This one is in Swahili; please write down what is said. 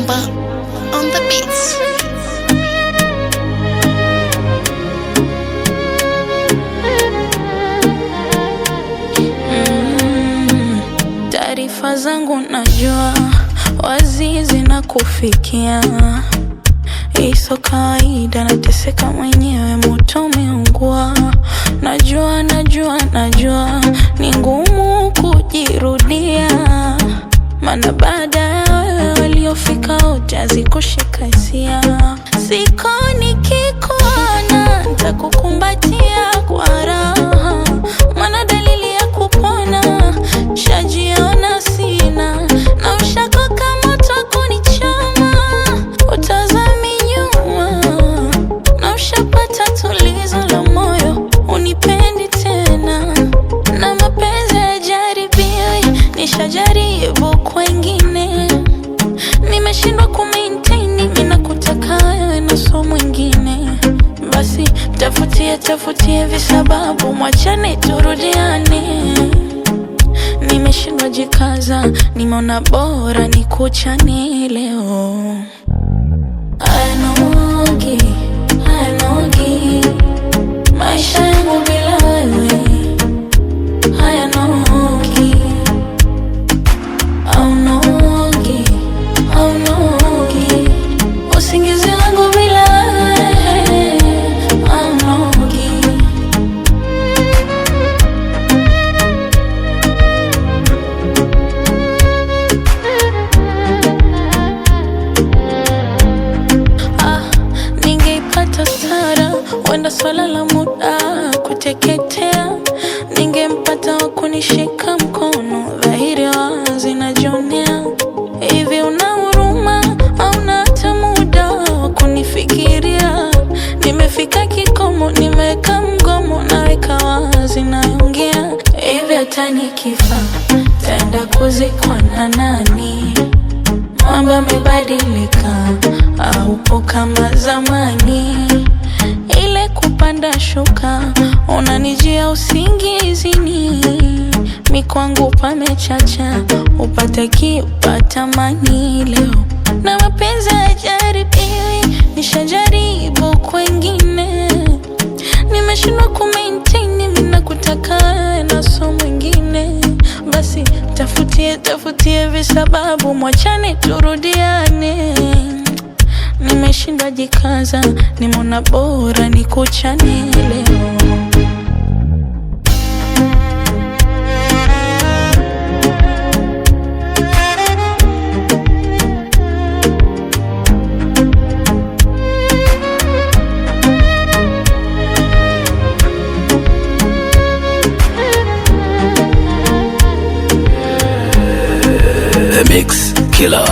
Mwamba on the beats. Taarifa zangu najua wazi zinakufikia. Iso kawaida, nateseka mwenyewe, moto umeungua. Najua ni ngumu kujirudia, maana baada ya wewe waliofika wote hazikushika hisia. Siku nikikuona nitakukumbatia kwa raha, maana dalili ya kupona shajiona sina, na ushako kama utakunichoma utazami nyuma, na ushapata tulizo la moyo unipendi tena. Na mapenzi yajaribiwi, nishajaribu kwengine, nimeshindwa kumaintain. Mimi nakutaka wewe na so mwingine, basi tafutie visababu, mwachane turudiane. Nimeshindwa jikaza, nimeona bora nikuchane leo. Hayanogi maisha yangu bila wewe, hayanogi. Haunogi usingizi wangu bila wewe, haunogi. Ningeipata stara, wenda swala la muda kuteketea. Ningempata wa kunishika mkono, dhahiri wazi najionea. Hivi una huruma au na hata muda wa kunifikiria? Nimefika kikomo, nimeweka mgomo, naweka wazi naongea. Hivi hata nikifa taenda kuzikwa na nani? Mambo yamebadilika, haupo kama zamani. Ile kupanda shuka, unanijia usingizini. Mikwangu pamechacha, upate kiupatamani leo. Na mapenzi hayajaribiwi, nishajaribu kwengine, nimeshindwa kumaintain. Mimi nakutaka wewe na so mwingine, basi tafutie visababu, mwachane turudiane. Nimeshindwa jikaza, nimeona bora nikuchane leo. The Mix Killer.